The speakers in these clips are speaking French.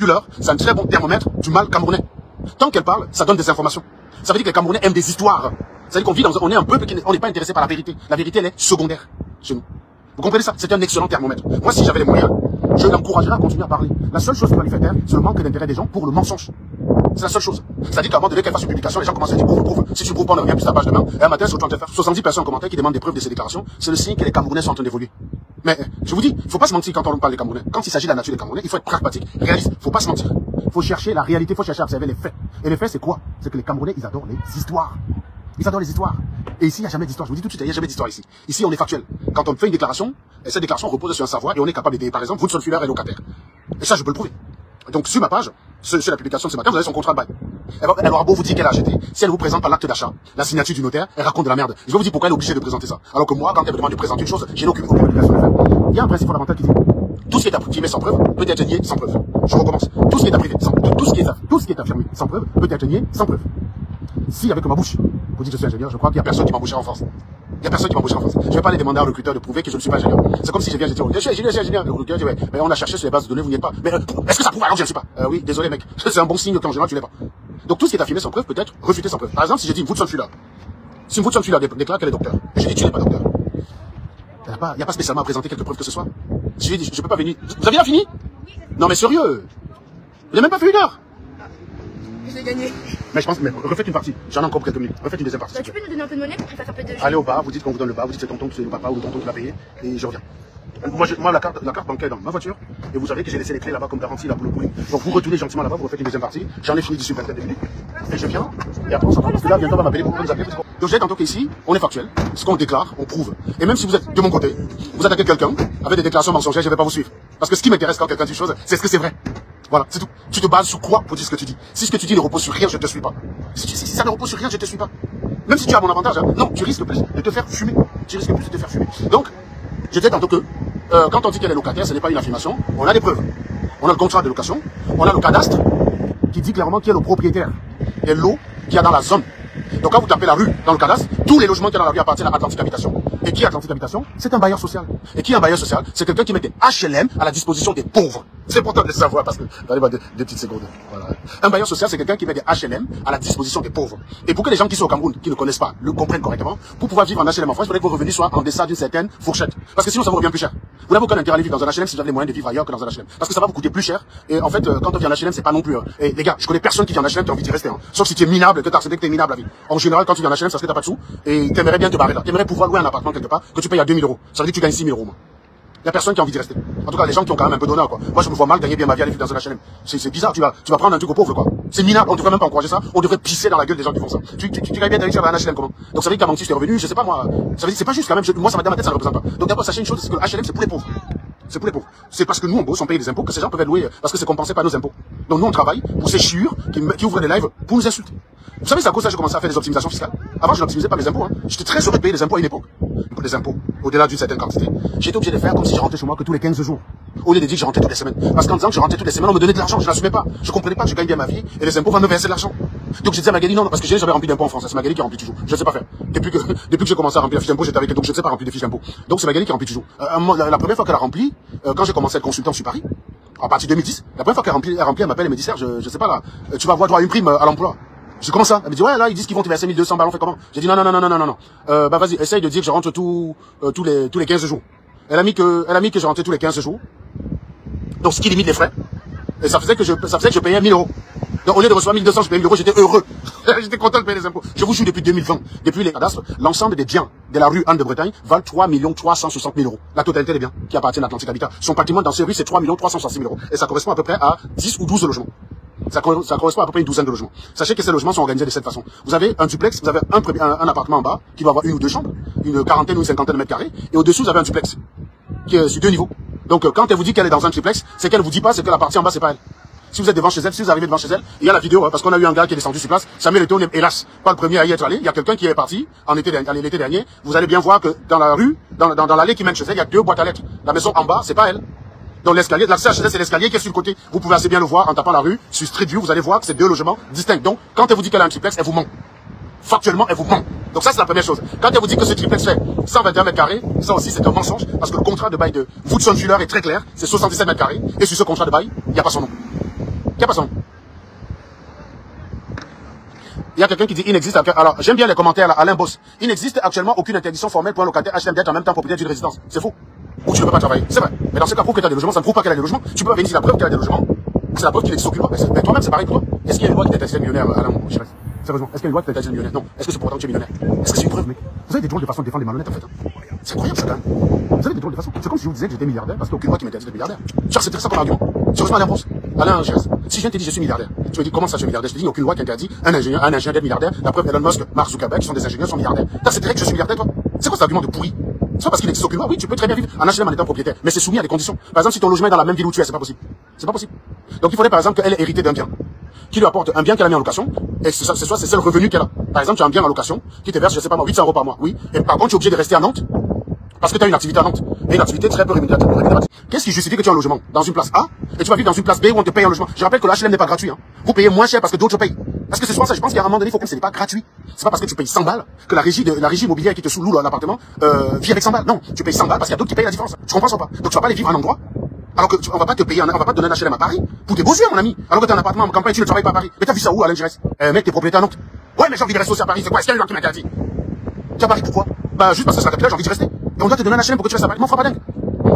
Fuller, c'est un très bon thermomètre du mal camerounais. Tant qu'elle parle, ça donne des informations. Ça veut dire que les Camerounais aiment des histoires. Ça veut dire qu'on vit on est un peuple qui n'est pas intéressé par la vérité. La vérité, elle est secondaire chez nous. Vous comprenez ça? C'est un excellent thermomètre. Moi, si j'avais les moyens, je l'encouragerais à continuer à parler. La seule chose qui va lui faire taire, c'est le manque d'intérêt des gens pour le mensonge. C'est la seule chose. C'est-à-dire qu'à un moment donné qu'elle fasse une publication, les gens commencent à dire prouve. Si tu prouves pas, on ne revient plus à la page demain. Et un matin, sur 70 personnes en commentaire qui demandent des preuves de ces déclarations, c'est le signe que les Camerounais sont en train d'évoluer. Mais je vous dis, il faut pas se mentir quand on parle des Camerounais. Quand il s'agit de la nature des Camerounais, il faut être pragmatique, réaliste. Il faut pas se mentir. Il faut chercher la réalité, il faut chercher à observer les faits. Et les faits, c'est quoi? C'est que les Camerounais, ils adorent les histoires. Ils adorent les histoires. Et ici, il n'y a jamais d'histoire. Je vous dis tout de suite, il n'y a jamais d'histoire ici. Ici, on est factuel. Quand on fait une déclaration, et cette déclaration repose sur un savoir et on est capable d'aider. Par exemple, Woodson Fuller est locataire. Et ça, je peux le prouver. Donc, sur ma page, sur la publication de ce matin, vous avez son contrat de bail. Elle aura beau vous dire qu'elle a acheté. Si elle vous présente pas l'acte d'achat, la signature du notaire, elle raconte de la merde. Je vais vous dire pourquoi elle est obligée de présenter ça. Alors que moi, quand elle me demande de présenter une chose, j'ai aucune obligation de faire. Il y a un principe fondamental qui dit, tout ce qui est affirmé sans preuve peut être nié sans preuve. Je recommence. Tout ce qui est affirmé sans preuve peut être nié sans preuve. Si avec ma bouche, vous dites que je suis ingénieur, je crois qu'il n'y a personne qui m'embauchera en France. Il n'y a personne qui m'embauchera en France. Je ne vais pas aller demander à un recruteur de prouver que je ne suis pas ingénieur. C'est comme si je viens, je dis, je suis ingénieur. Le recruteur dit, ouais, mais on a cherché sur les bases de données, vous n'y êtes pas. Mais est-ce que ça prouve alors que je ne suis pas? Oui, désolé mec. C'est un bon signe qu'en général tu l'es pas. Donc tout ce qui est affirmé sans preuve peut être refuté sans preuve. Par exemple, si je dis Woodson Fuller, si Woodson Fuller déclare qu'elle est docteur, et je dis tu n'es pas docteur. Il n'y a pas spécialement à présenter quelques preuves que ce soit. Je lui dis, je peux pas venir. Vous avez bien fini? Non mais sérieux. Vous n'avez même pas fait 1 heure. Je l'ai gagné. Mais je pense, mais refaites une partie. J'en ai encore quelques minutes. Refaites une deuxième partie. Bah, tu peux nous donner un peu de monnaie pour qu'on fasse un peu de jeu? Allez au bar, vous dites qu'on vous donne le bar, vous dites c'est tonton, c'est le papa ou le tonton qui l'a payé, et je reviens. Moi la carte bancaire est dans ma voiture, et vous savez que j'ai laissé les clés là-bas comme garantie là pour le bruit. Donc vous retournez gentiment là-bas, vous refaites une deuxième partie. J'en ai fini d'ici 20 minutes, et je viens, et après on s'entend, parce que là bientôt on va m'appeler pour nous appeler. Donc je dis tantôt qu'ici, on est factuel, ce qu'on déclare, on prouve. Et même si vous êtes de mon côté, vous attaquez quelqu'un avec des déclarations mensongères, je ne vais pas vous suivre. Parce que ce qui m'intéresse quand quelqu'un dit chose, c'est ce que c'est vrai. Voilà, c'est tout. Tu te bases sur quoi pour dire ce que tu dis? Si ce que tu dis ne repose sur rien, je ne te suis pas. Si ça ne repose sur rien, je ne te suis pas. Même si tu as mon avantage, hein, non, tu risques plus de te faire fumer. Tu risques plus de te faire fumer. Donc, je disais tantôt que quand on dit qu'elle est locataire, ce n'est pas une affirmation. On a des preuves. On a le contrat de location, on a le cadastre qui dit clairement qui est le propriétaire et l'eau qu'il y a dans la zone. Donc quand vous tapez la rue dans le cadastre, tous les logements qu'il y a dans la rue appartiennent à Atlantique Habitation. Et qui est Atlantique Habitation? C'est un bailleur social. Et qui est un bailleur social? C'est quelqu'un qui met des HLM à la disposition des pauvres. C'est important de le savoir parce que, allez-moi deux petites secondes. Voilà. Un bailleur social, c'est quelqu'un qui met des HLM à la disposition des pauvres. Et pour que les gens qui sont au Cameroun, qui ne connaissent pas, le comprennent correctement, pour pouvoir vivre en HLM en France, il faudrait que vos revenus soient en deçà d'une certaine fourchette. Parce que sinon, ça vous revient plus cher. Vous n'avez aucun intérêt à aller vivre dans un HLM si vous avez les moyens de vivre ailleurs que dans un HLM. Parce que ça va vous coûter plus cher. Et en fait, quand on vit en HLM, c'est pas non plus. Et les gars, je connais personne qui vit en HLM qui a envie d'y rester. Hein. Sauf si tu es minable, que tu as accepté que tu es minable à vie. En général, quand tu vis en HLM, ça se fait que t'as pas de sous. Et t'aimerais bien te barrer là. T'aimerais pouvoir louer un appartement quelque part que tu payes à 2000 €. Ça veut dire que tu gagnes 6 000 €. Moi. Il y a personne qui a envie d'y rester. En tout cas, les gens qui ont quand même un peu d'honneur, quoi. Moi, je me vois mal gagner bien ma vie à aller vivre dans un HLM. C'est bizarre, tu vas prendre un truc aux pauvres, quoi. C'est minable, on devrait même pas encourager ça. On devrait pisser dans la gueule des gens qui font ça. Tu gagnes bien d'aller vivre dans un HLM, comment? Donc, ça veut dire qu'à mon petit, je suis revenu, je sais pas, moi. Ça veut dire, c'est pas juste quand même, moi, ça m'a dans ma tête, ça ne représente pas. Donc, d'abord, sachez une chose, c'est que le HLM, c'est pour les pauvres. C'est pour les pauvres. C'est parce que nous, on bosse, on paye des impôts, que ces gens peuvent être loués, parce que c'est compensé par nos impôts. Donc, nous, on travaille pour ces chiures qui ouvrent des lives pour nous insulter. Vous savez, c'est à cause de ça que j'ai commencé à faire des optimisations fiscales. Avant, je n'optimisais pas mes impôts, hein. J'étais très heureux de payer des impôts à une époque. Les impôts, au-delà d'une certaine quantité. J'étais obligé de faire comme si je rentrais chez moi que tous les 15 jours. Au lieu de dire que je rentrais toutes les semaines. Parce qu'en disant que je rentrais toutes les semaines, on me donnait de l'argent, je n'assumais pas. Je comprenais pas que je gagne bien ma vie, et les impôts vont me verser de l'argent. Donc je disais à Magali, non, parce que j'ai jamais rempli d'impôts en France, c'est Magali qui remplit toujours. Je ne sais pas faire. Depuis que j'ai commencé à remplir la fiche d'impôt, j'étais avec elle, donc je ne sais pas remplir des fiches d'impôt. Donc c'est Magali qui remplit toujours. La première fois qu'elle a rempli, quand j'ai commencé à être consultant sur Paris, à partir de 2010, la première fois qu'elle a rempli, elle m'appelle et me dit, Serge, je sais pas là, tu vas avoir droit à une prime à l'emploi. Je dis comment ça? Elle me dit ouais là ils disent qu'ils vont te verser 1200 balles, on fait comment? J'ai dit non. Bah vas-y, essaye de dire que je rentre tous les 15 jours. Elle a mis que je rentrais tous les 15 jours. Donc ce qui limite les frais. Et ça faisait que je payais 1000 €. Donc au lieu de recevoir 1200, je payais 1000 €, j'étais heureux. J'étais content de payer les impôts. Je vous jure depuis 2020, depuis les cadastres, l'ensemble des biens de la rue Anne de Bretagne valent 3 360 000 €. La totalité des biens qui appartiennent à Atlantique Habitat. Son patrimoine dans ces rues c'est 3 366 000 €. Et ça correspond à peu près à 10 ou 12 logements. Ça correspond à peu près une douzaine de logements. Sachez que ces logements sont organisés de cette façon. Vous avez un duplex, vous avez un appartement en bas qui va avoir 1 ou 2 chambres, une quarantaine ou une cinquantaine de mètres carrés, et au-dessous vous avez un duplex qui est sur 2 niveaux. Donc quand elle vous dit qu'elle est dans un triplex, c'est qu'elle vous dit pas, c'est que la partie en bas c'est pas elle. Si vous êtes devant chez elle, si vous arrivez devant chez elle, il y a la vidéo, parce qu'on a eu un gars qui est descendu sur place, Samuel Eto'o, hélas, pas le premier à y être allé, il y a quelqu'un qui est parti l'été dernier, vous allez bien voir que dans la rue, dans l'allée qui mène chez elle, il y a 2 boîtes à lettres. La maison en bas, c'est pas elle. Donc l'escalier, l'accès à chez elle, c'est l'escalier qui est sur le côté. Vous pouvez assez bien le voir en tapant la rue, sur Street View, vous allez voir que c'est 2 logements distincts. Donc, quand elle vous dit qu'elle a un triplex, elle vous ment. Factuellement, elle vous ment. Donc ça, c'est la première chose. Quand elle vous dit que ce triplex fait 121 mètres carrés, ça aussi, c'est un mensonge, parce que le contrat de bail de Woodson Fuller est très clair, c'est 77 mètres carrés, et sur ce contrat de bail, il n'y a pas son nom. Quel pas son nom? Il y a quelqu'un qui dit il n'existe. Alors, j'aime bien les commentaires là, Alain Boss. Il n'existe actuellement aucune interdiction formelle pour un locataire HLM d'être en même temps propriétaire d'une résidence. C'est faux. Ou tu ne peux pas travailler. C'est vrai. Mais dans ce cas, prouve que tu as des logements, ça ne prouve pas qu'elle a des logements. Tu peux pas venir ici la preuve qu'elle a des logements. C'est la preuve qu'il n'existe aucune loi. Mais toi-même, c'est pareil pour toi. Est-ce qu'il y a une loi qui t'interdit d'être millionnaire, Alain? Sérieusement, est-ce qu'il y a une loi qui t'interdit d'être millionnaire? Non. Est-ce que c'est pour autant que tu es millionnaire? Est-ce que c'est une preuve, mec? Vous avez des drôles de façon de défendre les malhonnêtes, en fait. C'est incroyable, ça, quand même. Vous avez des drôles de façon. C'est comme si je vous disais que j'étais milliardaire parce qu'il n'y a aucune loi qui m'interdit d'être milliardaire. Tu accepterais ça comme argument? Sérieusement, Alain Boss. Alain Gérès. Si je viens te dire je suis milliardaire, tu me dis comment ça je suis milliardaire? Je te dis il n'y a aucune loi qui interdit un ingénieur d'être milliardaire. La preuve, Elon Musk, Mark Zuckerberg, qui sont des ingénieurs, sont milliardaires. T'accepterais que je suis milliardaire, toi? C'est quoi cet argument de pourri? C'est pas parce qu'il n'existe aucune loi. Oui, tu peux très bien vivre en HLM en étant propriétaire, mais c'est soumis à des conditions. Par exemple, si ton logement est dans la même ville où tu es, c'est pas possible. C'est pas possible. Donc il faudrait par exemple qu'elle ait hérité d'un bien, qui lui apporte un bien qu'elle a mis en location, et c'est le revenu qu'elle a. Par exemple, tu as un bien en location, qui te verse, je sais pas moi, 800 € par mois. Oui. Et par contre, tu es obligé de rester à Nantes, parce que tu as une activité à Nantes. Et une activité très peu rémunérative. Qu'est-ce qui justifie que tu as un logement dans une place A, et tu vas vivre dans une place B où on te paye un logement? Je rappelle que le HLM n'est pas gratuit, hein. Vous payez moins cher parce que d'autres payent. Parce que c'est souvent ça, je pense qu'à un moment donné, il faut que ce n'est pas gratuit. C'est pas parce que tu payes 100 balles que la régie immobilière qui te sous-loue l'appartement, vit avec 100 balles. Non, tu payes 100 balles parce qu'il y a d'autres qui payent la différence. Tu comprends ça ou pas? Donc tu vas pas aller vivre à un endroit, alors que on va pas te payer, on va pas te donner un HLM à Paris pour tes beaux yeux, mon ami. Alors que tu as un appartement en campagne, tu ne travailles pas à Paris. Mais t'as vu ça où, Alain Gérès? Mec, t'es propriétaire à Nantes. Ouais, mais j'ai envie de rester aussi à Paris. C'est quoi? Est-ce qu'il y a une loi qui m'interdit? Tu as Paris pourquoi? Bah, juste parce que c'est la capitale, j'ai envie de rester. Et on doit te donner un HLM pour que tu restes à Paris. M'en fera pas dingue.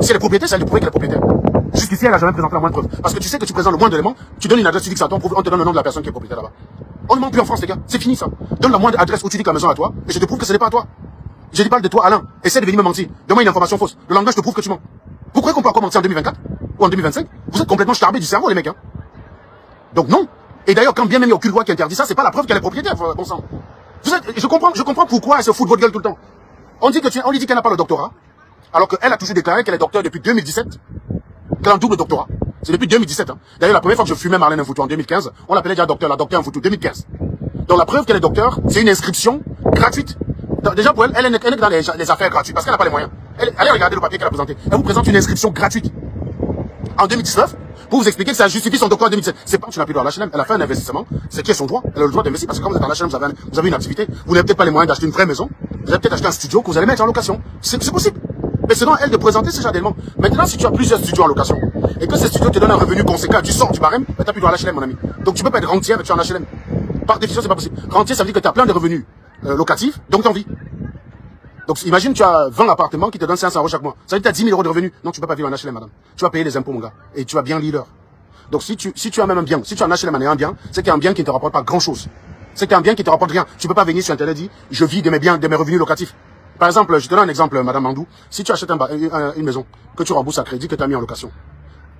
Si elle est propriétaire, c'est elle de prouver qu'elle est propriétaire. Jusqu'ici, elle a jamais présenté la moindre preuve. Parce que tu sais que tu présentes le moindre élément, tu donnes une adresse, tu dis que ça on te donne le nom de la personne qui est propriétaire là-bas. On ne ment plus en France, les gars. C'est fini, ça. Donne la moindre adresse où tu dis que la maison est à toi, et je te prouve que ce n'est pas à toi. Je dis pas de toi, Alain. Essaie de venir me mentir. Donne-moi une information fausse. Le lendemain, je te prouve que tu mens. Vous croyez qu'on peut encore mentir en 2024? Ou en 2025? Vous êtes complètement starbés du cerveau, les mecs, hein. Donc, non. Et d'ailleurs, quand bien même il n'y a aucune loi qui interdit ça, c'est pas la preuve qu'elle est propriétaire, bon sang. Je comprends pourquoi elle se fout de votre gueule tout le temps. On lui dit qu'elle n'a pas le doctorat, alors qu'elle a toujours déclaré qu'elle est docteur depuis 2017. Qu'elle a un double doctorat. C'est depuis 2017, hein. D'ailleurs, la première fois que je fumais Marlène Mfoutou en 2015, on l'appelait déjà docteur, la docteur Mfoutou, 2015. Donc, la preuve qu'elle est docteur, c'est une inscription gratuite. Déjà, pour elle, elle est dans les affaires gratuites, parce qu'elle n'a pas les moyens. Allez regarder le papier qu'elle a présenté. Elle vous présente une inscription gratuite. En 2019, pour vous expliquer que ça justifie son doctorat en 2017. C'est pas que tu n'as plus droit à l'HLM. Elle a fait un investissement. C'est qui est son droit. Elle a le droit d'investir parce que quand vous êtes dans l'HLM, vous avez une activité. Vous n'avez peut-être pas les moyens d'acheter une vraie maison. Vous avez peut-être acheté un studio que vous allez mettre en location. C'est possible. Mais c'est donc elle de présenter ce genre d'éléments. Maintenant, si tu as plusieurs studios en location et que ces studios te donnent un revenu conséquent, tu sors du barème, tu n'as plus droit à l'HLM, mon ami. Donc tu peux pas être rentier avec tu es en HLM. Par définition, c'est pas possible. Rentier, ça veut dire que tu as plein de revenus locatifs, donc tu en vis. Donc imagine, tu as 20 appartements qui te donnent 500 € chaque mois. Ça veut dire que tu as 10 000 € de revenus. Non, tu peux pas vivre en HLM, madame. Tu vas payer les impôts, mon gars. Et tu vas bien lire l'heure. Donc si tu as même un bien, si tu as un HLM en ayant un bien, c'est qu'il y a un bien qui ne te rapporte pas grand chose. C'est qu'il y a un bien qui te rapporte rien. Tu peux pas venir sur Internet et dire, je vis de mes biens, de mes revenus locatifs. Par exemple, je te donne un exemple, madame Mandou. Si tu achètes une maison, que tu rembourses à crédit, que tu as mis en location.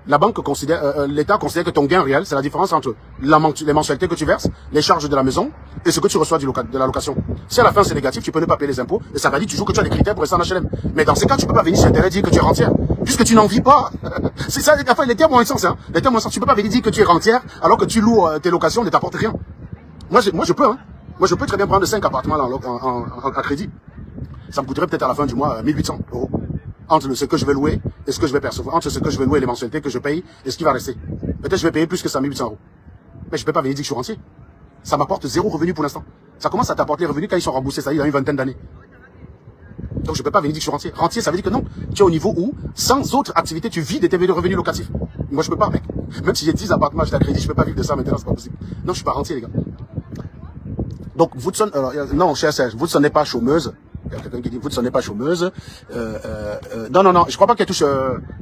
La banque considère, l'État considère que ton gain réel, c'est la différence entre les mensualités que tu verses, les charges de la maison et ce que tu reçois de la location. Si à la fin c'est négatif, tu peux ne pas payer les impôts et ça valide toujours que tu as des critères pour rester en HLM. Mais dans ces cas, tu peux pas venir sur Internet et dire que tu es rentière, puisque tu n'en vis pas. C'est ça, enfin, les termes ont un sens, hein. Les termes ont un sens. Tu peux pas venir dire que tu es rentière alors que tu loues tes locations ne t'apportent rien. Moi, je peux, hein. Moi, je peux très bien prendre 5 appartements à crédit. Ça me coûterait peut-être à la fin du mois 1800 €. Entre ce que je vais louer et ce que je vais percevoir, entre ce que je vais louer et les mensualités que je paye et ce qui va rester. Peut-être je vais payer plus que ça, 1800 €. Mais je peux pas venir dire que je suis rentier. Ça m'apporte 0 revenu pour l'instant. Ça commence à t'apporter les revenus quand ils sont remboursés, ça y est, dans une vingtaine d'années. Donc je peux pas venir dire que je suis rentier. Rentier, ça veut dire que non. Tu es au niveau où, sans autre activité, tu vis de tes revenus locatifs. Moi, je peux pas, mec. Même si j'ai 10 appartements, j'ai à crédit, je peux pas vivre de ça maintenant, c'est pas possible. Non, je suis pas rentier, les gars. Donc, Woodson, non, cher Serge, Woodson n'est pas chômeuse. Il y a quelqu'un qui dit, vous ne n'est pas chômeuse. Non, je crois pas qu'elle touche,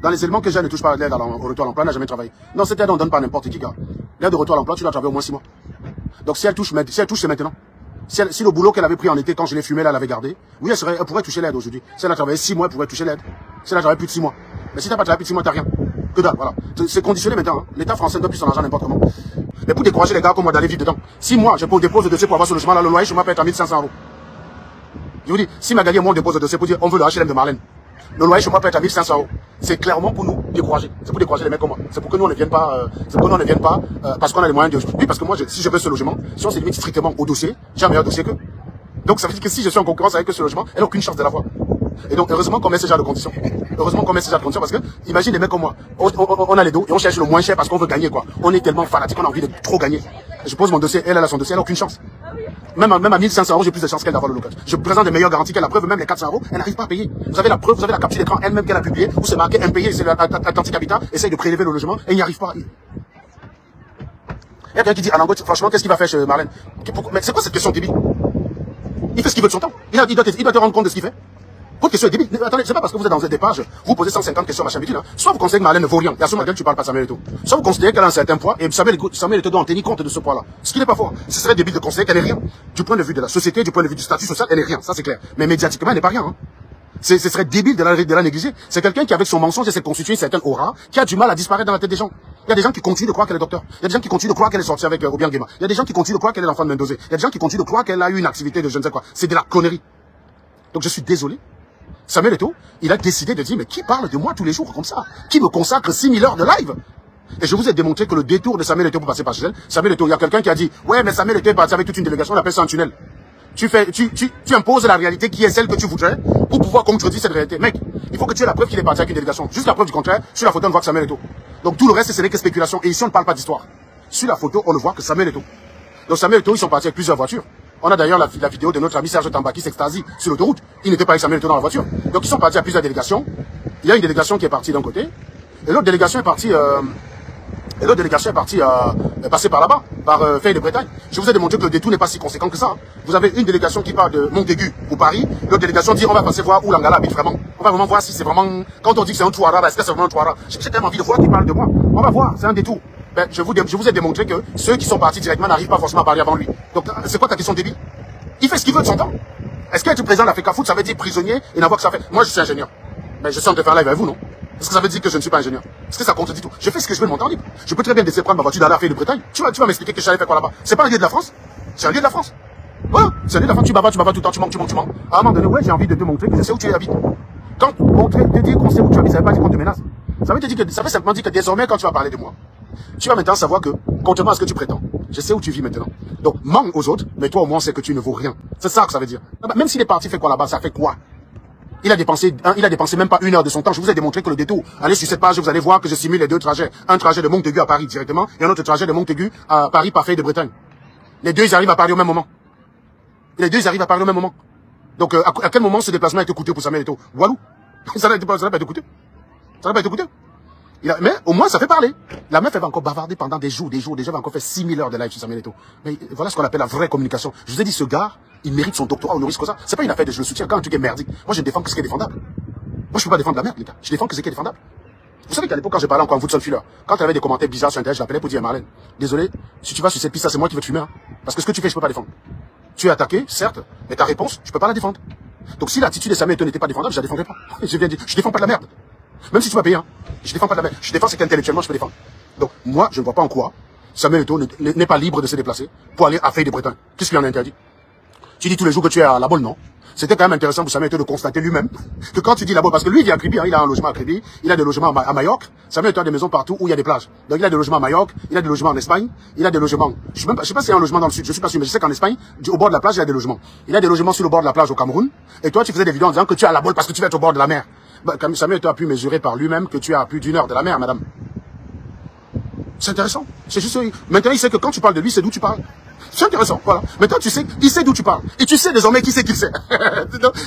dans les éléments que j'ai, ne touche pas l'aide au retour à l'emploi, elle n'a jamais travaillé. Non, cette aide, on donne pas à n'importe qui, gars. L'aide au retour à l'emploi, tu dois travailler au moins 6 mois. Donc si elle touche, c'est maintenant. Si le boulot qu'elle avait pris en été, quand je l'ai fumé, là, elle avait gardé, oui, elle pourrait toucher l'aide aujourd'hui. Si elle a travaillé 6 mois, elle pourrait toucher l'aide. Si elle a travaillé plus de 6 mois. Mais si t'as pas travaillé plus de 6 mois, t'as rien. Que dalle, voilà. C'est conditionné maintenant, hein. L'État français ne donne plus son argent n'importe comment. Mais pour décourager les gars comme moi d'aller vivre dedans, 6 mois, je dépose le dossier pour avoir ce logement, là, le loyer, je m'appelle à 1500 €. Je vous dis, si Magali et moi on dépose le dossier pour dire on veut le HLM de Marlène, le loyer chez moi peut être à 1500 €. C'est clairement pour nous décourager. C'est pour décourager les mecs comme moi. C'est pour que nous on ne vienne pas, parce qu'on a les moyens de. Oui, parce que moi, si je veux ce logement, si on se limite strictement au dossier, j'ai un meilleur dossier qu'eux. Donc ça veut dire que si je suis en concurrence avec ce logement, elle n'a aucune chance de l'avoir. Et donc heureusement qu'on met ce genre de conditions. Heureusement qu'on met ce genre de conditions parce que imagine les mecs comme moi, on a les dos et on cherche le moins cher parce qu'on veut gagner quoi. On est tellement fanatique, on a envie de trop gagner. Je pose mon dossier, elle a son dossier, elle n'a aucune chance. Même à 1500 €, j'ai plus de chance qu'elle d'avoir le local. Je présente des meilleures garanties qu'elle a preuve, même les 400 €, elle n'arrive pas à payer. Vous avez la preuve, vous avez la capture d'écran elle-même qu'elle a publiée, où c'est marqué impayé, c'est l'Atlantic Habitat, essaye de prélever le logement, et il n'y arrive pas. Il y a quelqu'un qui dit, Anango, franchement, qu'est-ce qu'il va faire chez Marlène? Mais c'est quoi cette question débile? Il fait ce qu'il veut de son temps. Il doit te rendre compte de ce qu'il fait. Votre question est débile. Attendez, c'est pas parce que vous êtes dans des pages, vous posez 150 questions, machin bidule. Hein. Soit vous considérez que Marlène ne vaut rien. Il y a sûrement quelqu'un tu parles pas Samuel Eto'o. Soit vous considérez qu'elle a un certain poids, et Samuel Eto'o doit en tenir compte de ce poids-là. Ce qui n'est pas fort. Ce serait débile de considérer qu'elle est rien. Du point de vue de la société, du point de vue du statut social, elle est rien. Ça, c'est clair. Mais médiatiquement, elle n'est pas rien. Hein. Ce serait débile de la négliger. C'est quelqu'un qui, avec son mensonge, essaie de constituer une certaine aura, qui a du mal à disparaître dans la tête des gens. Il y a des gens qui continuent de croire qu'elle est docteur. Il y a des gens qui continuent de croire qu'elle est sortie avec Obiang Guema. Il y a des gens qui continuent de croire qu'elle est l'enfant de Mendoza. Il y a des gens qui continuent de croire qu'elle a eu une activité de je ne sais quoi. C'est de la connerie. Donc je suis désolé. Samuel Eto'o, il a décidé de dire, mais qui parle de moi tous les jours comme ça? Qui me consacre 6000 heures de live? Et je vous ai démontré que le détour de Samuel Eto'o pour passer par chez elle, Samuel Eto'o, il y a quelqu'un qui a dit, ouais, mais Samuel Eto'o est parti avec toute une délégation, on appelle ça un tunnel. Tu imposes la réalité qui est celle que tu voudrais pour pouvoir contredire cette réalité. Mec, il faut que tu aies la preuve qu'il est parti avec une délégation. Juste la preuve du contraire, sur la photo, on voit que Samuel Eto'o. Donc tout le reste, ce n'est que spéculation. Et ici, on ne parle pas d'histoire. Sur la photo, on ne voit que Samuel Eto'o. Donc Samuel Eto'o, ils sont partis avec plusieurs voitures. On a d'ailleurs la vidéo de notre ami Serge Tamba qui s'extasie sur l'autoroute. Il n'était pas avec Samuel Eto'o dans la voiture. Donc ils sont partis à plusieurs délégations. Il y a une délégation qui est partie d'un côté. Et l'autre délégation est partie... passer par là-bas, par Feuille de Bretagne. Je vous ai démontré que le détour n'est pas si conséquent que ça. Hein. Vous avez une délégation qui part de Montaigu pour Paris, l'autre délégation dit on va passer voir où Langala habite vraiment. On va vraiment voir si c'est vraiment... Quand on dit que c'est un Touara, est-ce que c'est vraiment un Touara? J'ai quand même envie de voir qui parle de moi. On va voir, c'est un détour. Ben, je vous ai démontré que ceux qui sont partis directement n'arrivent pas forcément à parler avant lui. Donc c'est quoi ta question débile? Il fait ce qu'il veut de son temps. Est-ce qu'être président de l'Africa Foot, ça veut dire prisonnier et n'avoir que ça fait? Moi je suis ingénieur. Mais je suis en train de faire live avec vous, non? Est-ce que ça veut dire que je ne suis pas ingénieur? Est-ce que ça contredit tout? Je fais ce que je veux de mon temps libre. Je peux très bien décider de prendre ma voiture d'aller à Feuille de Bretagne. Tu vas m'expliquer que je savais faire quoi là-bas? C'est pas un lieu de la France? C'est un lieu de la France. Voilà, c'est un lieu de la France. Tu bavas tout le temps, tu manques. À un moment donné, ouais, j'ai envie de te montrer que je sais où tu habites. Quand montrer, te dire qu'on sait où tu habites, ça veut pas dire qu'on te menace. Ça veut simplement dire que désormais, quand tu vas parler de moi, tu vas maintenant savoir que, contrairement à ce que tu prétends, je sais où tu vis maintenant. Donc, mens aux autres, mais toi au moins, c'est que tu ne vaux rien. C'est ça que ça veut dire. Même s'il est parti, fait quoi là-bas, ça fait quoi? Il a dépensé même pas 1 heure de son temps. Je vous ai démontré que le détour, allez sur cette page, vous allez voir que je simule les deux trajets. Un trajet de Montaigu à Paris directement et un autre trajet de Montaigu à Paris par Feuille de Bretagne. Les deux, ils arrivent à Paris au même moment. Donc, à quel moment ce déplacement a été coûteux pour Samuel Eto'o? Walou. Ça n'a pas été coûteux. Mais au moins, ça fait parler. La meuf, elle va encore bavarder pendant des jours. Elle va encore faire 6000 heures de live sur Samuel Eto'o. Mais voilà ce qu'on appelle la vraie communication. Je vous ai dit, ce gars, il mérite son doctorat honoris causa. C'est pas une affaire de je le soutiens. Quand un truc est merdique, moi, je ne défends que ce qui est défendable. Moi, je peux pas défendre la merde, les gars. Je défends que ce qui est défendable. Vous savez qu'à l'époque, quand je parlais encore en Woodson Filler, quand elle avait des commentaires bizarres sur Internet, je l'appelais pour dire, Marlène, désolé, si tu vas sur cette piste, c'est moi qui vais te fumer. Hein. Parce que ce que tu fais, je peux pas défendre. Tu es attaqué, certes, mais ta réponse, je peux pas la défendre. Donc si l'attitude de Samuel Eto'o n'était pas défendable, je la défendrais pas. Je viens de dire, je défends pas de la merde. Même si tu m'as payé, hein. Je défends pas de la merde. Je défends ce qu'intellectuellement je peux défendre. Donc, moi, je ne vois pas en quoi Samuel Eto'o n'est pas libre de se déplacer pour aller à Feuille de Bretagne. Qu'est-ce qui en a interdit? Tu dis tous les jours que tu es à La Baule, non? C'était quand même intéressant pour Samuel Eto'o de constater lui-même que quand tu dis La Baule, parce que lui, il vit à Kribi, hein, il a un logement à Kribi, il a des logements à Majorque. Samuel Eto'o a des maisons partout où il y a des plages. Donc, il a des logements à Majorque, il a des logements en Espagne, il a des logements, je sais pas s'il y a un logement dans le sud, je suis pas sûr, mais je sais qu'en Espagne, au bord de la plage, il y a des logements. Il a des logements sur le bord de la plage au Cameroun. Et toi, tu faisais des vidéos en disant que tu es à La Baule parce que tu vas être au bord de la mer. Samuel Eto'o a pu mesurer par lui-même que tu es à plus d'1 heure de la mer, madame. C'est intéressant. C'est juste, maintenant, il sait que quand tu parles de lui, c'est d'où tu parles. C'est intéressant, voilà. Maintenant, tu sais, il sait d'où tu parles. Et tu sais désormais qui c'est qu'il sait.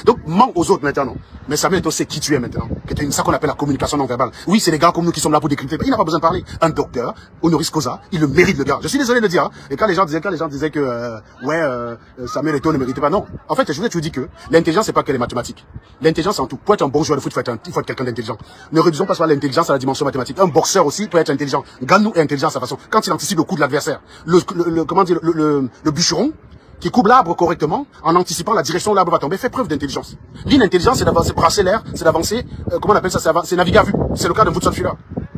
Donc, mens aux autres maintenant. Mais Samuel Eto'o sait qui tu es maintenant. C'est ça qu'on appelle la communication non verbale. Oui, c'est les gars comme nous qui sommes là pour décrypter. Il n'a pas besoin de parler. Un docteur, honoris causa, il le mérite, le gars. Je suis désolé de le dire. Hein. Et quand les gens disaient que, Samuel Eto'o ne méritait pas, non. En fait, je vous dis que l'intelligence, c'est pas que les mathématiques. L'intelligence, c'est en tout. Pour être un bon joueur de foot, il faut être quelqu'un d'intelligent. Ne réduisons pas seulement l'intelligence à la dimension mathématique. Un boxeur aussi peut être intelligent. Ganou est intelligent à sa façon. Quand il anticipe le coup de l'adversaire. Le bûcheron qui coupe l'arbre correctement en anticipant la direction où l'arbre va tomber fait preuve d'intelligence. L'intelligence, c'est d'avancer, brasser l'air, c'est d'avancer, comment on appelle ça, c'est naviguer à vue. C'est le cas de Woodson Filler.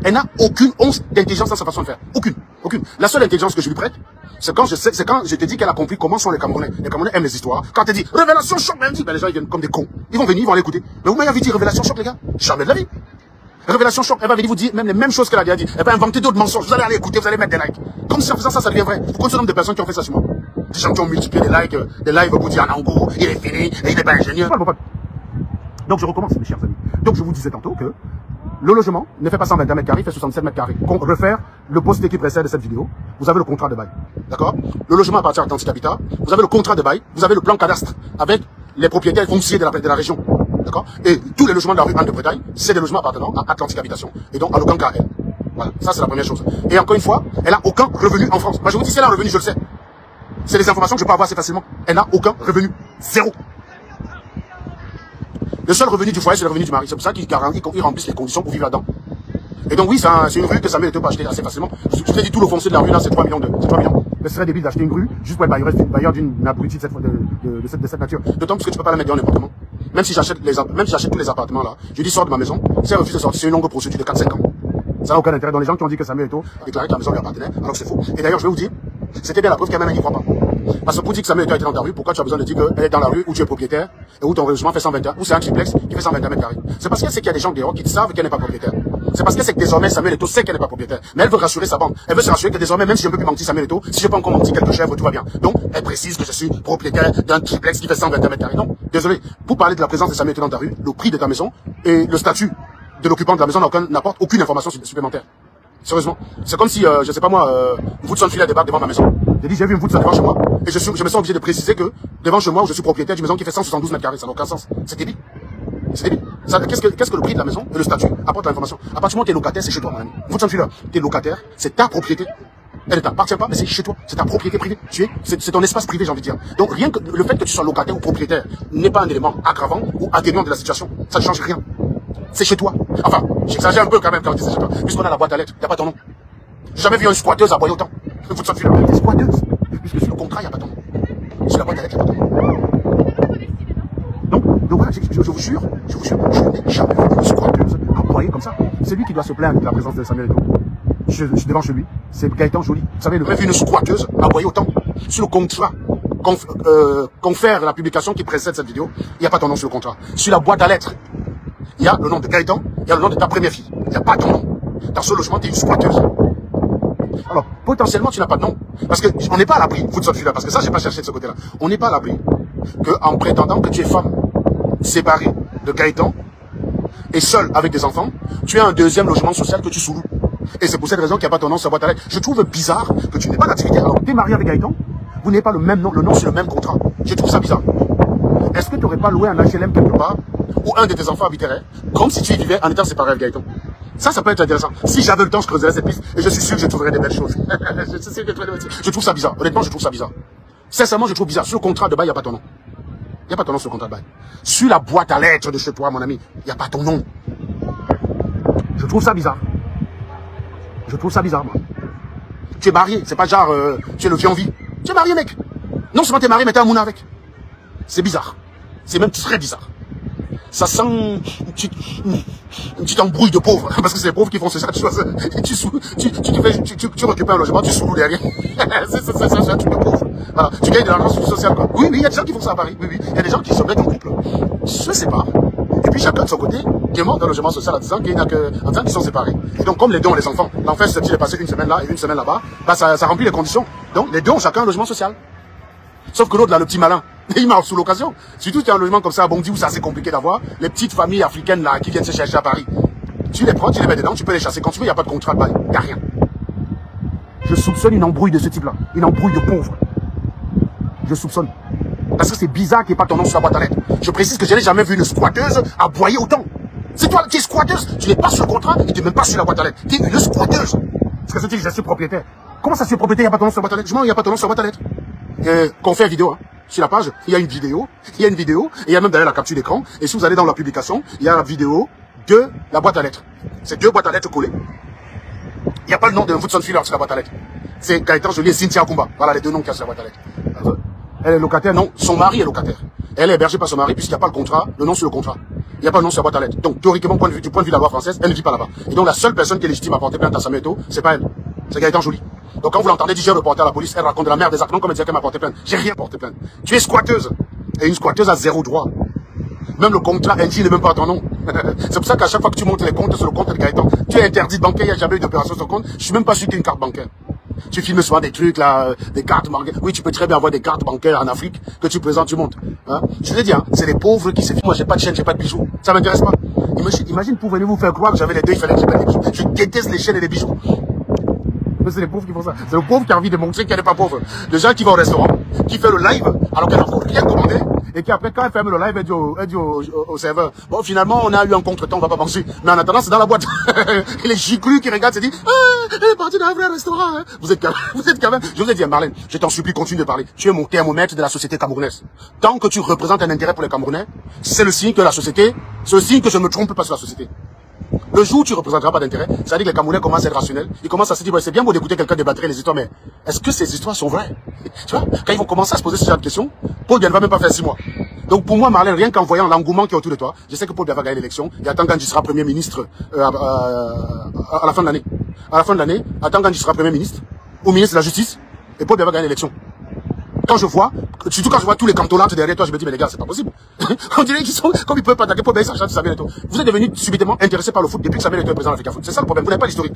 Elle n'a aucune once d'intelligence dans sa façon de faire. Aucune. La seule intelligence que je lui prête, c'est quand je te dis qu'elle a compris comment sont les Camerounais. Les Camerounais aiment les histoires. Quand elle dit révélation choc, ben les gens ils viennent comme des cons. Ils vont venir, ils vont l'écouter. Mais vous m'avez dit révélation choc, les gars? Jamais de la vie. Révélation choc, elle va venir vous dire même les mêmes choses qu'elle a déjà dit. Elle va inventer d'autres mensonges. Vous allez aller écouter, vous allez mettre des likes. Comme si en faisant ça, ça devient vrai. Vous connaissez le nombre de personnes qui ont fait ça sur moi. Des gens qui ont multiplié des lives pour dire Anango, il est fini, et il n'est pas ingénieur. Donc je recommence, mes chers amis. Donc je vous disais tantôt que le logement ne fait pas 121 mètres carrés, il fait 67 mètres carrés. Pour refaire le post qui précède cette vidéo, vous avez le contrat de bail. D'accord? Le logement appartient à Atlantic Habitat. Vous avez le contrat de bail, vous avez le plan cadastre avec les propriétaires fonciers de la région. D'accord? Et tous les logements de la rue Anne de Bretagne, c'est des logements appartenant à Atlantic Habitation. Et donc à l'Okan KL. Voilà, ça c'est la première chose. Et encore une fois, elle n'a aucun revenu en France. Moi je vous dis, si elle a un revenu, je le sais. C'est des informations que je peux avoir assez facilement. Elle n'a aucun revenu. Zéro. Le seul revenu du foyer, c'est le revenu du mari. C'est pour ça qu'ils remplissent les conditions pour vivre là-dedans. Et donc oui, c'est une rue que Samuel Eto'o peut acheter assez facilement. Je t'ai dit, tout le foncier de la rue là, c'est 3 millions. Mais ce serait débile d'acheter une rue juste pour être bailleur d'une abrutie de cette nature. D'autant plus que tu peux pas la mettre dans n'importe comment. Même si j'achète tous les appartements là, je dis sors de ma maison, si elle refuse de sortir, c'est une longue procédure de 4-5 ans. Ça n'a aucun intérêt. Dans les gens qui ont dit que Samuel Eto'o a déclaré que la maison lui appartenait, alors que c'est faux. Et d'ailleurs, je vais vous dire, c'était bien la preuve qu'il y a même un qui ne croit pas. Parce que pour dire que Samuel Eto'o était dans ta rue, pourquoi tu as besoin de dire qu'elle est dans la rue où tu es propriétaire et où ton logement fait 121, ou c'est un triplex qui fait 121 mètres carrés. C'est parce qu'elle sait qu'il y a des gens dehors qui savent qu'elle n'est pas propriétaire. C'est parce qu'elle sait que désormais Samuel Eto'o sait qu'elle n'est pas propriétaire. Mais elle veut rassurer sa bande. Elle veut se rassurer que désormais, même si je ne peux plus mentir Samuel Eto'o, si je peux encore mentir quelques chèvres, tout va bien. Donc, elle précise que je suis propriétaire d'un triplex qui fait 121 mètres carrés. Non, désolé. Pour parler de la présence de Samuel Eto'o dans ta rue, le prix de ta maison et le statut de l'occupant de la maison n'apporte aucune information supplémentaire. Sérieusement. C'est comme si, je sais pas moi, une Woodson Filet débarque devant ma maison. J'ai dit, j'ai vu une Woodson devant chez moi. Et je me sens obligé de préciser que, devant chez moi, où je suis propriétaire d'une maison qui fait 172 mètres carrés. Ça n'a aucun sens. C'est débile. C'est débile. Qu'est-ce que le prix de la maison et le statut apporte l'information? À partir du moment où t'es locataire, c'est chez toi, mon ami. Woodson Filet, t'es locataire, c'est ta propriété. Elle ne t'appartient pas, mais c'est chez toi. C'est ta propriété privée. C'est ton espace privé, j'ai envie de dire. Donc, rien que le fait que tu sois locataire ou propriétaire n'est pas un élément aggravant ou atténuant de la situation. Ça ne change rien. C'est chez toi. Enfin, j'exagère un peu quand même quand je dis c'est chez toi. Puisqu'on a la boîte à lettres, il n'y a pas ton nom. J'ai jamais vu une squatteuse aboyer autant. Vous te filez, des squatteuses. Puisque sur le contrat, il n'y a pas ton nom. Sur la boîte à lettres, il n'y a pas ton nom. Donc voilà, je vous jure, je n'ai jamais vu une squatteuse aboyer comme ça. C'est lui qui doit se plaindre de la présence de Samuel Eto'o. Je suis devant chez lui. C'est Gaëtan Joly. Vous savez, j'ai vu une squatteuse aboyer autant. Sur le contrat, confère la publication qui précède cette vidéo, il n'y a pas ton nom sur le contrat. Sur la boîte à lettres, il y a le nom de Gaëtan, il y a le nom de ta première fille. Il n'y a pas ton nom. Dans ce logement, tu es une squatteuse. Alors, potentiellement, tu n'as pas de nom. Parce qu'on n'est pas à l'abri, vous de ce là parce que ça, j'ai pas cherché de ce côté-là. On n'est pas à l'abri qu'en prétendant que tu es femme, séparée de Gaëtan, et seule avec des enfants, tu as un deuxième logement social que tu sous-loues. Et c'est pour cette raison qu'il n'y a pas ton nom sur la boîte à lettres. Je trouve bizarre que tu n'aies pas d'activité. Alors, tu es marié avec Gaëtan, vous n'avez pas le même nom, le nom sur le même contrat. Je trouve ça bizarre. Est-ce que tu n'aurais pas loué un HLM quelque part, où un de tes enfants habiterait, comme si tu y vivais en étant séparé avec Gaëtan? Ça peut être intéressant. Si j'avais le temps, je creuserais cette piste et je suis sûr que je trouverais des belles choses. Je trouve ça bizarre. Honnêtement, je trouve ça bizarre. Sincèrement, je trouve bizarre. Sur le contrat de bail, il n'y a pas ton nom. Il n'y a pas ton nom sur le contrat de bail. Sur la boîte à lettres de chez toi, mon ami, il n'y a pas ton nom. Je trouve ça bizarre. Je trouve ça bizarre, moi. Tu es marié, c'est pas genre, tu es le vieux en vie. Tu es marié, mec. Non seulement tu es marié, mais tu es un mouna avec. C'est bizarre. C'est même très bizarre. Ça sent une petite embrouille de pauvres, parce que c'est les pauvres qui font ce genre de choses. Tu récupères un logement, tu sous-loues derrière. C'est un truc de pauvre. Voilà. Tu gagnes de l'argent social, quoi. Oui, il y a des gens qui font ça à Paris. Oui. Il y a des gens qui se mettent en couple, se séparent, et puis chacun de son côté demande un logement social en disant qu'ils sont séparés. Et donc, comme les deux ont les enfants, l'enfant susceptible de passer une semaine là et une semaine là-bas, bah, ça remplit les conditions. Donc, les deux ont chacun un logement social. Sauf que l'autre, là, le petit malin, il marche sous l'occasion. Surtout qu'il y a un logement comme ça à Bondy où c'est assez compliqué d'avoir. Les petites familles africaines, là, qui viennent se chercher à Paris. Tu les prends, tu les mets dedans, tu peux les chasser quand tu veux, il n'y a pas de contrat de bail. Il n'y a rien. Je soupçonne une embrouille de ce type-là. Une embrouille de pauvres. Je soupçonne. Parce que c'est bizarre qu'il n'y ait pas ton nom sur la boîte à lettres. Je précise que je n'ai jamais vu une squatteuse aboyer autant. C'est toi qui es squatteuse, tu n'es pas sur le contrat et tu n'es même pas sur la boîte à lettres. Tu es une squatteuse. Parce que tu dis que je suis propriétaire. Comment ça, je suis propriétaire, il n'y a pas ton nom sur la boîte à lettres? Je m'en, il n'y a pas ton nom sur la boîte à lettres. Qu'on fait vidéo, hein. Sur la page, il y a une vidéo, et il y a même derrière la capture d'écran, et si vous allez dans la publication, il y a la vidéo de la boîte à lettres. C'est deux boîtes à lettres collées. Il n'y a pas le nom de Woodson Filler sur la boîte à lettres. C'est Gaëtan Joly et Cynthia Kumba. Voilà les deux noms qu'il y a sur la boîte à lettres. Elle est locataire, non, son mari est locataire. Elle est hébergée par son mari puisqu'il n'y a pas le contrat, le nom sur le contrat. Il n'y a pas le nom sur la boîte à lettres. Donc, théoriquement, du point de vue de la loi française, elle ne vit pas là-bas. Et donc, la seule personne qui est légitime à porter plainte à Samuel Eto'o, c'est pas elle. C'est Gaëtan Joly. Donc, quand vous l'entendez dire, j'ai reporté à la police, elle raconte de la merde des actes, non, comme elle dit qu'elle m'a porté plainte. J'ai rien porté plainte. Tu es squatteuse. Et une squatteuse a zéro droit. Même le contrat NJ n'est même pas ton nom. C'est pour ça qu'à chaque fois que tu montes les comptes sur le compte de Gaëtan, tu es interdit de bancaire, il n'y a jamais eu d'opération sur le compte. Je suis même pas sûr qu'il y ait une carte bancaire. Tu filmes souvent des trucs là, des cartes bancaires. Oui, tu peux très bien avoir des cartes bancaires en Afrique que tu présentes, tu montes. Hein? Je te dis, hein, c'est les pauvres qui se filment. Moi, j'ai pas de chaîne, j'ai pas de bijoux. Ça m'intéresse pas. Imagine pour venir vous faire croire que j'avais les deux, il fallait que j'ai pas des bijoux. Je déteste les chaînes et les bijoux. C'est les pauvres qui font ça. C'est le pauvre qui a envie de montrer qu'elle n'est pas pauvre. Les gens qui vont au restaurant, qui fait le live alors qu'elle n'a encore rien commandé, et qui après, quand elle ferme le live, elle dit au serveur, bon, finalement, on a eu un contretemps, on va pas manger. Mais en attendant, c'est dans la boîte. Et les giclus qui regardent se disent, ah, elle est partie dans un vrai restaurant. Hein. Vous êtes quand même. Je vous ai dit, Marlène, je t'en supplie, continue de parler. Tu es mon thermomètre de la société camerounaise. Tant que tu représentes un intérêt pour les Camerounais, c'est le signe que la société, c'est le signe que je ne me trompe pas sur la société. Le jour où tu ne représenteras pas d'intérêt, ça veut dire que les Camerounais commencent à être rationnels. Ils commencent à se dire, ouais, c'est bien beau d'écouter quelqu'un débattre les histoires, mais est-ce que ces histoires sont vraies? Tu vois, quand ils vont commencer à se poser ce genre de questions, Paul Biya ne va même pas faire 6 mois. Donc pour moi, Marlène, rien qu'en voyant l'engouement qui est autour de toi, je sais que Paul Biya va gagner l'élection. Et attends quand il sera Premier ministre à la fin de l'année. À la fin de l'année, attends quand il sera Premier ministre, ou ministre de la Justice, et Paul Biya va gagner l'élection. Quand je vois, surtout quand je vois tous les cantonantes derrière toi, je me dis, mais les gars, c'est pas possible. On dirait qu'ils sont, comme ils peuvent pas attaquer Paul Biya, ça chante Samuel Eto'o. Vous êtes devenu subitement intéressé par le foot depuis que Samuel Eto'o est président de l'Africa Foot. C'est ça le problème, vous n'avez pas l'historique.